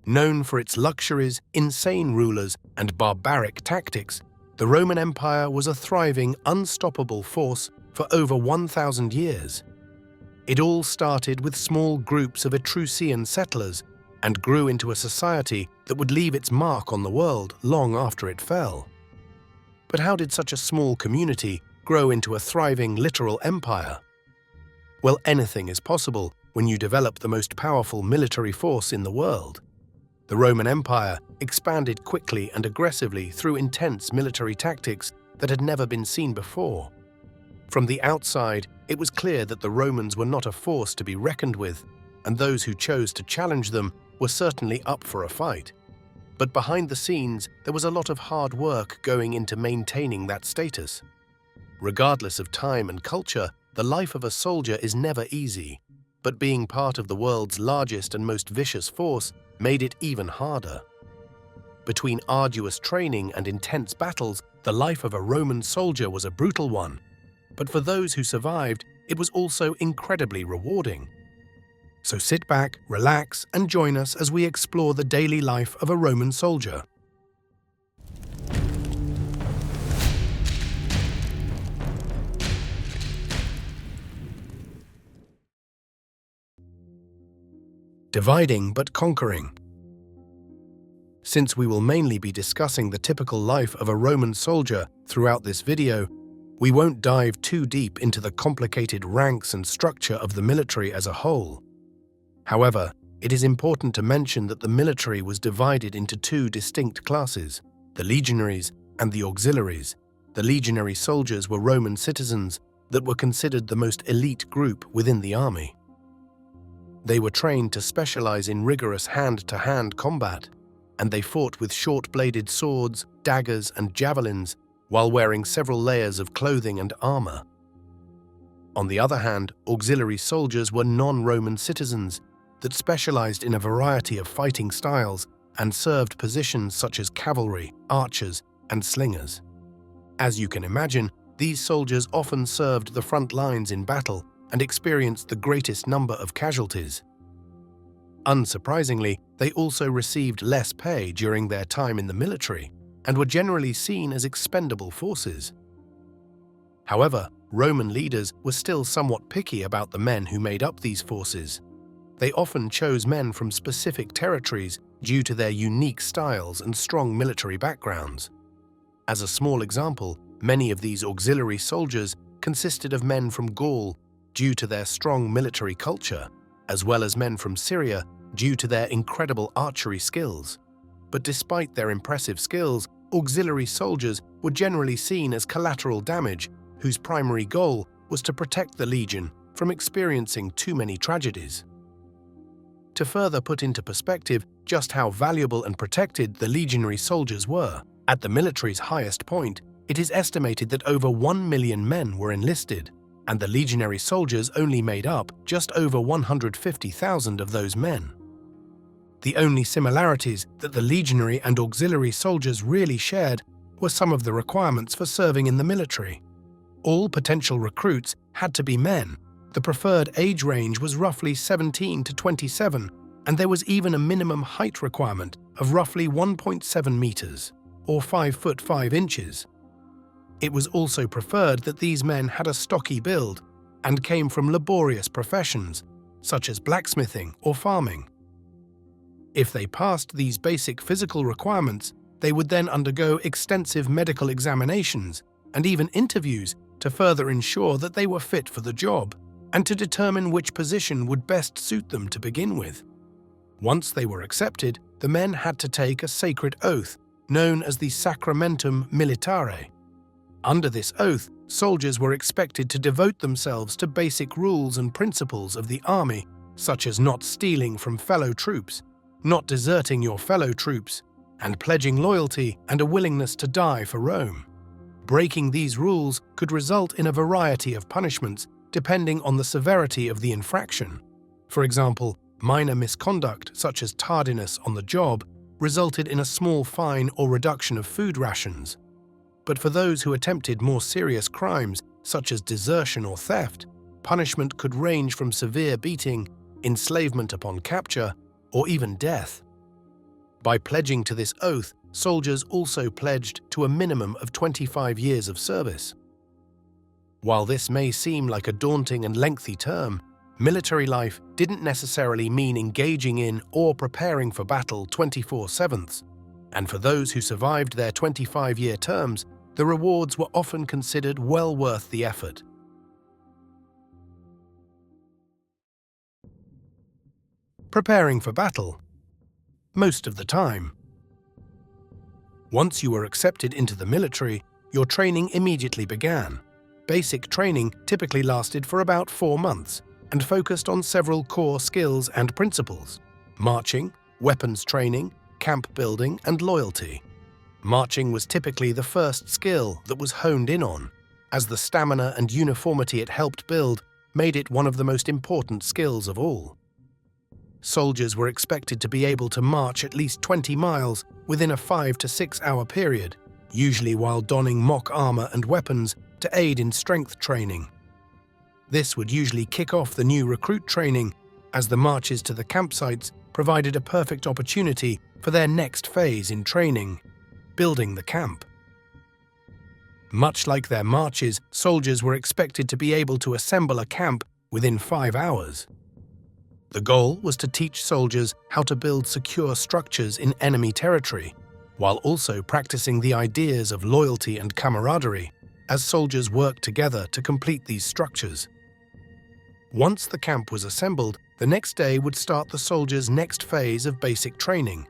Known for its luxuries, insane rulers, and barbaric tactics, the Roman Empire was a thriving, unstoppable force for over 1,000 years. It all started with small groups of Etrucean settlers and grew into a society that would leave its mark on the world long after it fell. But how did such a small community grow into a thriving literal empire? Well, anything is possible when you develop the most powerful military force in the world. The Roman Empire expanded quickly and aggressively through intense military tactics that had never been seen before. From the outside, it was clear that the Romans were not a force to be reckoned with, and those who chose to challenge them were certainly up for a fight. But behind the scenes, there was a lot of hard work going into maintaining that status. Regardless of time and culture, the life of a soldier is never easy, but being part of the world's largest and most vicious force made it even harder. Between arduous training and intense battles, the life of a Roman soldier was a brutal one. But for those who survived, it was also incredibly rewarding. So sit back, relax, and join us as we explore the daily life of a Roman soldier. Dividing but conquering. Since we will mainly be discussing the typical life of a Roman soldier throughout this video, we won't dive too deep into the complicated ranks and structure of the military as a whole. However, it is important to mention that the military was divided into two distinct classes, the legionaries and the auxiliaries. The legionary soldiers were Roman citizens that were considered the most elite group within the army. They were trained to specialize in rigorous hand-to-hand combat, and they fought with short-bladed swords, daggers, and javelins while wearing several layers of clothing and armor. On the other hand, auxiliary soldiers were non-Roman citizens that specialized in a variety of fighting styles and served positions such as cavalry, archers, and slingers. As you can imagine, these soldiers often served the front lines in battle and experienced the greatest number of casualties. Unsurprisingly, they also received less pay during their time in the military and were generally seen as expendable forces. However, Roman leaders were still somewhat picky about the men who made up these forces. They often chose men from specific territories due to their unique styles and strong military backgrounds. As a small example, many of these auxiliary soldiers consisted of men from Gaul due to their strong military culture, as well as men from Syria due to their incredible archery skills. But despite their impressive skills, auxiliary soldiers were generally seen as collateral damage whose primary goal was to protect the legion from experiencing too many tragedies. To further put into perspective just how valuable and protected the legionary soldiers were, at the military's highest point, it is estimated that over 1 million men were enlisted, and the legionary soldiers only made up just over 150,000 of those men. The only similarities that the legionary and auxiliary soldiers really shared were some of the requirements for serving in the military. All potential recruits had to be men. The preferred age range was roughly 17 to 27, and there was even a minimum height requirement of roughly 1.7 meters, or 5 foot 5 inches. It was also preferred that these men had a stocky build and came from laborious professions, such as blacksmithing or farming. If they passed these basic physical requirements, they would then undergo extensive medical examinations and even interviews to further ensure that they were fit for the job and to determine which position would best suit them to begin with. Once they were accepted, the men had to take a sacred oath known as the Sacramentum Militare. Under this oath, soldiers were expected to devote themselves to basic rules and principles of the army, such as not stealing from fellow troops, not deserting your fellow troops, and pledging loyalty and a willingness to die for Rome. Breaking these rules could result in a variety of punishments depending on the severity of the infraction. For example, minor misconduct such as tardiness on the job resulted in a small fine or reduction of food rations. But for those who attempted more serious crimes, such as desertion or theft, punishment could range from severe beating, enslavement upon capture, or even death. By pledging to this oath, soldiers also pledged to a minimum of 25 years of service. While this may seem like a daunting and lengthy term, military life didn't necessarily mean engaging in or preparing for battle 24/7, and for those who survived their 25-year terms, the rewards were often considered well worth the effort. Preparing for battle. Most of the time. Once you were accepted into the military, your training immediately began. Basic training typically lasted for about 4 months and focused on several core skills and principles: marching, weapons training, camp building, and loyalty. Marching was typically the first skill that was honed in on, as the stamina and uniformity it helped build made it one of the most important skills of all. Soldiers were expected to be able to march at least 20 miles within a 5 to 6 hour period, usually while donning mock armor and weapons to aid in strength training. This would usually kick off the new recruit training, as the marches to the campsites provided a perfect opportunity for their next phase in training: building the camp. Much like their marches, soldiers were expected to be able to assemble a camp within 5 hours. The goal was to teach soldiers how to build secure structures in enemy territory, while also practicing the ideas of loyalty and camaraderie as soldiers worked together to complete these structures. Once the camp was assembled, the next day would start the soldiers' next phase of basic training: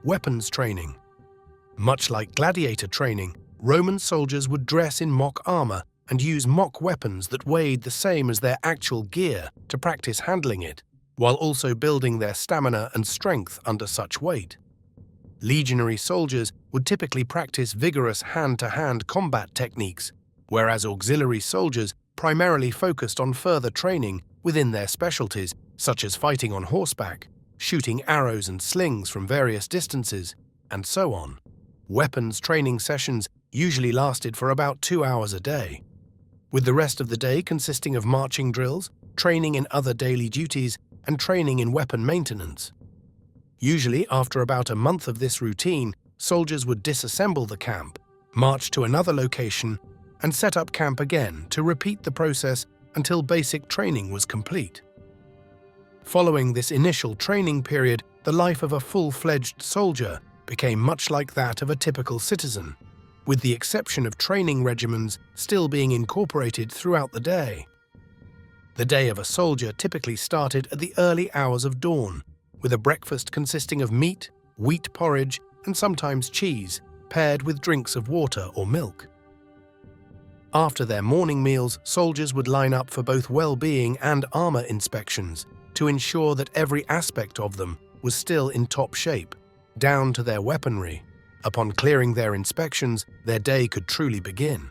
weapons training. Much like gladiator training, Roman soldiers would dress in mock armor and use mock weapons that weighed the same as their actual gear to practice handling it, while also building their stamina and strength under such weight. Legionary soldiers would typically practice vigorous hand-to-hand combat techniques, whereas auxiliary soldiers primarily focused on further training within their specialties, such as fighting on horseback, shooting arrows and slings from various distances, and so on. Weapons training sessions usually lasted for about 2 hours a day, with the rest of the day consisting of marching drills, training in other daily duties, and training in weapon maintenance. Usually, after about a month of this routine, soldiers would disassemble the camp, march to another location, and set up camp again to repeat the process until basic training was complete. Following this initial training period, the life of a full-fledged soldier became much like that of a typical citizen, with the exception of training regimens still being incorporated throughout the day. The day of a soldier typically started at the early hours of dawn, with a breakfast consisting of meat, wheat porridge, and sometimes cheese, paired with drinks of water or milk. After their morning meals, soldiers would line up for both well-being and armor inspections to ensure that every aspect of them was still in top shape, down to their weaponry. Upon clearing their inspections, their day could truly begin.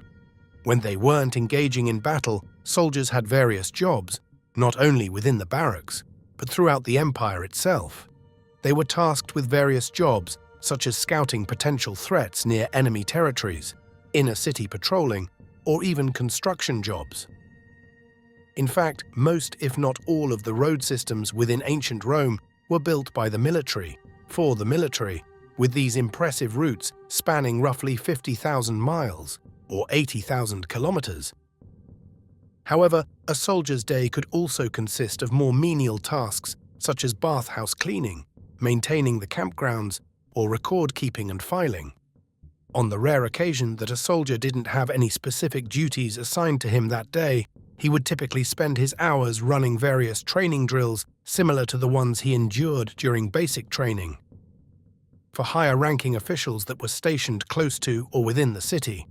When they weren't engaging in battle, soldiers had various jobs, not only within the barracks, but throughout the empire itself. They were tasked with various jobs, such as scouting potential threats near enemy territories, inner city patrolling, or even construction jobs. In fact, most, if not all, of the road systems within ancient Rome were built by the military, for the military, with these impressive routes spanning roughly 50,000 miles, or 80,000 kilometers. However, a soldier's day could also consist of more menial tasks such as bathhouse cleaning, maintaining the campgrounds, or record keeping and filing. On the rare occasion that a soldier didn't have any specific duties assigned to him that day, he would typically spend his hours running various training drills similar to the ones he endured during basic training. For higher-ranking officials that were stationed close to or within the city,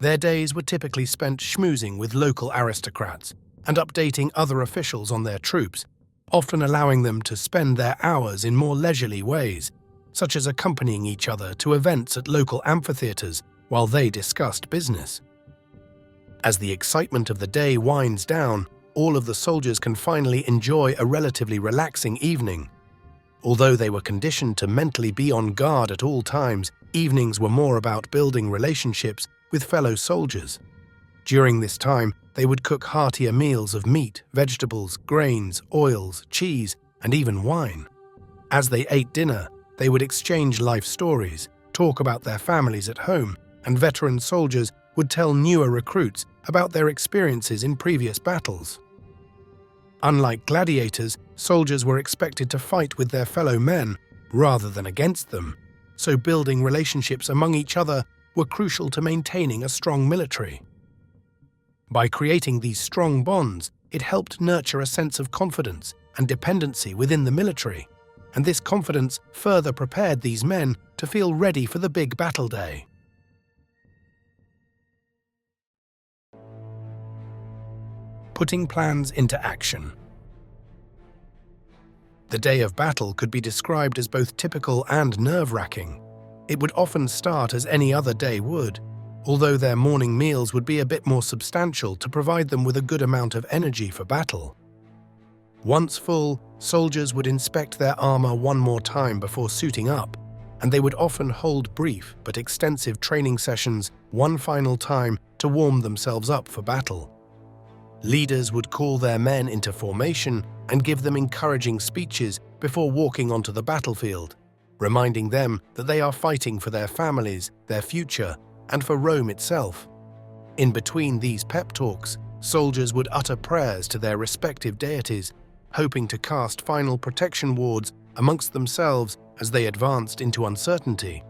their days were typically spent schmoozing with local aristocrats and updating other officials on their troops, often allowing them to spend their hours in more leisurely ways, such as accompanying each other to events at local amphitheaters while they discussed business. As the excitement of the day winds down, all of the soldiers can finally enjoy a relatively relaxing evening. Although they were conditioned to mentally be on guard at all times, evenings were more about building relationships with fellow soldiers. During this time, they would cook heartier meals of meat, vegetables, grains, oils, cheese, and even wine. As they ate dinner, They would exchange life stories, talk about their families at home, and veteran soldiers would tell newer recruits about their experiences in previous battles. Unlike gladiators, soldiers were expected to fight with their fellow men rather than against them, so building relationships among each other were crucial to maintaining a strong military. By creating these strong bonds, it helped nurture a sense of confidence and dependency within the military, and this confidence further prepared these men to feel ready for the big battle day. Putting plans into action. The day of battle could be described as both typical and nerve-wracking. It would often start as any other day would, although their morning meals would be a bit more substantial to provide them with a good amount of energy for battle. Once full, soldiers would inspect their armor one more time before suiting up, and they would often hold brief but extensive training sessions one final time to warm themselves up for battle. Leaders would call their men into formation and give them encouraging speeches before walking onto the battlefield, reminding them that they are fighting for their families, their future, and for Rome itself. In between these pep talks, soldiers would utter prayers to their respective deities, hoping to cast final protection wards amongst themselves as they advanced into uncertainty.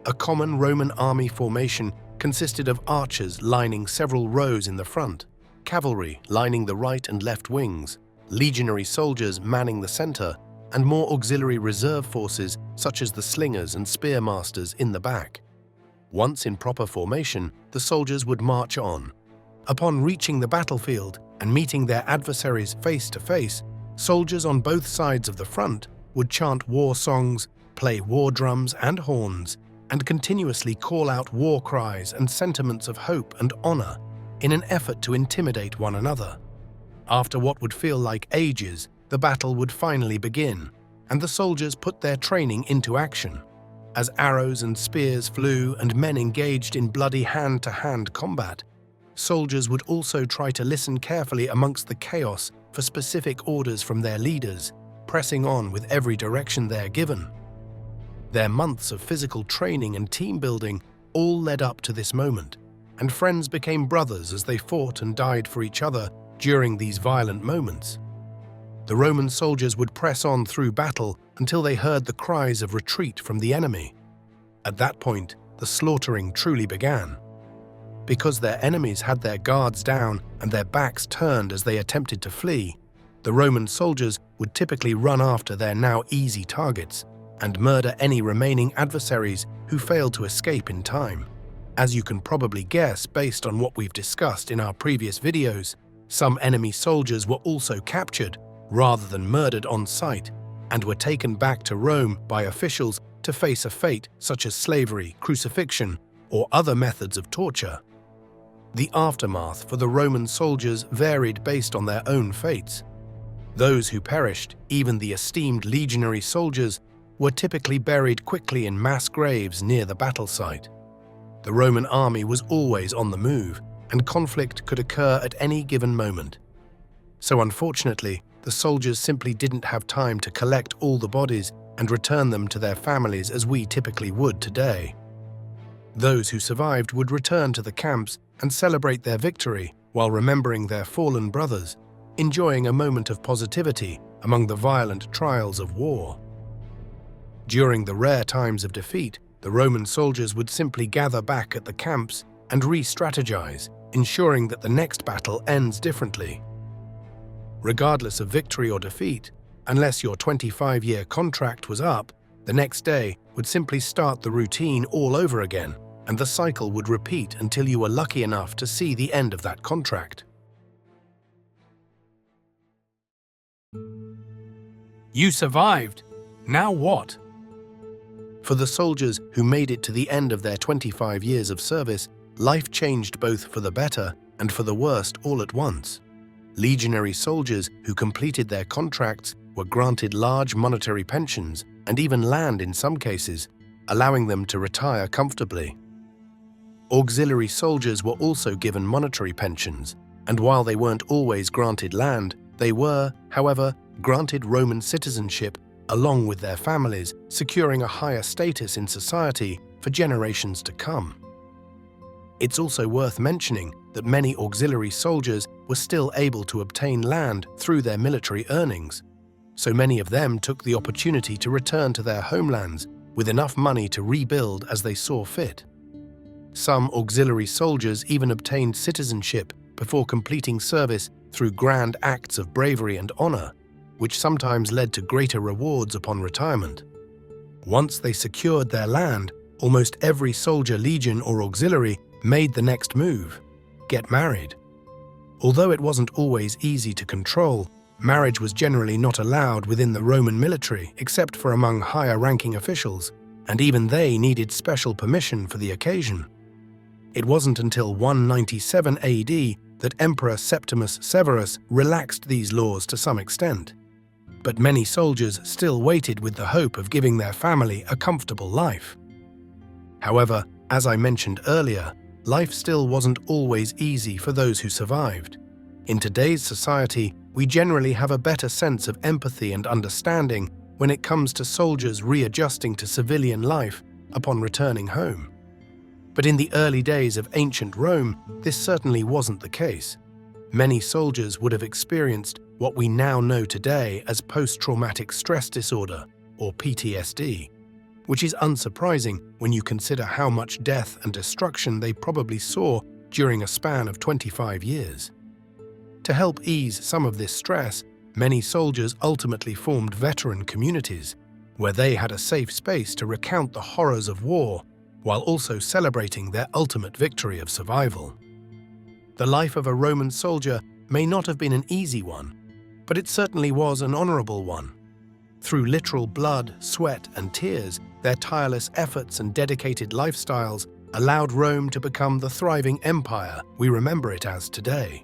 A common Roman army formation consisted of archers lining several rows in the front, cavalry lining the right and left wings, legionary soldiers manning the center, and more auxiliary reserve forces such as the slingers and spearmasters in the back. Once in proper formation, the soldiers would march on. Upon reaching the battlefield and meeting their adversaries face to face, soldiers on both sides of the front would chant war songs, play war drums and horns, and continuously call out war cries and sentiments of hope and honor in an effort to intimidate one another. After what would feel like ages, the battle would finally begin, and the soldiers put their training into action. As arrows and spears flew and men engaged in bloody hand-to-hand combat, soldiers would also try to listen carefully amongst the chaos for specific orders from their leaders, pressing on with every direction they're given. Their months of physical training and team building all led up to this moment, and friends became brothers as they fought and died for each other during these violent moments. The Roman soldiers would press on through battle until they heard the cries of retreat from the enemy. At that point, the slaughtering truly began. Because their enemies had their guards down and their backs turned as they attempted to flee, the Roman soldiers would typically run after their now easy targets and murder any remaining adversaries who failed to escape in time. As you can probably guess based on what we've discussed in our previous videos, some enemy soldiers were also captured rather than murdered on sight and were taken back to Rome by officials to face a fate such as slavery, crucifixion, or other methods of torture. The aftermath for the Roman soldiers varied based on their own fates. Those who perished, even the esteemed legionary soldiers, were typically buried quickly in mass graves near the battle site. The Roman army was always on the move, and conflict could occur at any given moment. So unfortunately, the soldiers simply didn't have time to collect all the bodies and return them to their families as we typically would today. Those who survived would return to the camps and celebrate their victory while remembering their fallen brothers, enjoying a moment of positivity among the violent trials of war. During the rare times of defeat, the Roman soldiers would simply gather back at the camps and re-strategize, ensuring that the next battle ends differently. Regardless of victory or defeat, unless your 25-year contract was up, the next day would simply start the routine all over again, and the cycle would repeat until you were lucky enough to see the end of that contract. You survived. Now what? For the soldiers who made it to the end of their 25 years of service, life changed both for the better and for the worst all at once. Legionary soldiers who completed their contracts were granted large monetary pensions and even land in some cases, allowing them to retire comfortably. Auxiliary soldiers were also given monetary pensions, and while they weren't always granted land, they were, however, granted Roman citizenship, along with their families, securing a higher status in society for generations to come. It's also worth mentioning that many auxiliary soldiers were still able to obtain land through their military earnings, so many of them took the opportunity to return to their homelands with enough money to rebuild as they saw fit. Some auxiliary soldiers even obtained citizenship before completing service through grand acts of bravery and honor, which sometimes led to greater rewards upon retirement. Once they secured their land, almost every soldier, legion, or auxiliary made the next move: get married. Although it wasn't always easy to control, marriage was generally not allowed within the Roman military except for among higher-ranking officials, and even they needed special permission for the occasion. It wasn't until 197 AD that Emperor Septimus Severus relaxed these laws to some extent. But many soldiers still waited with the hope of giving their family a comfortable life. However, as I mentioned earlier, life still wasn't always easy for those who survived. In today's society, we generally have a better sense of empathy and understanding when it comes to soldiers readjusting to civilian life upon returning home. But in the early days of ancient Rome, this certainly wasn't the case. Many soldiers would have experienced what we now know today as post-traumatic stress disorder, or PTSD, which is unsurprising when you consider how much death and destruction they probably saw during a span of 25 years. To help ease some of this stress, many soldiers ultimately formed veteran communities, where they had a safe space to recount the horrors of war while also celebrating their ultimate victory of survival. The life of a Roman soldier may not have been an easy one, but it certainly was an honorable one. Through literal blood, sweat, and tears, their tireless efforts and dedicated lifestyles allowed Rome to become the thriving empire we remember it as today.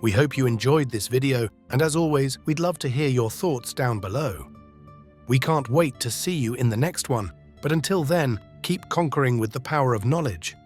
We hope you enjoyed this video, and as always, we'd love to hear your thoughts down below. We can't wait to see you in the next one, but until then, keep conquering with the power of knowledge.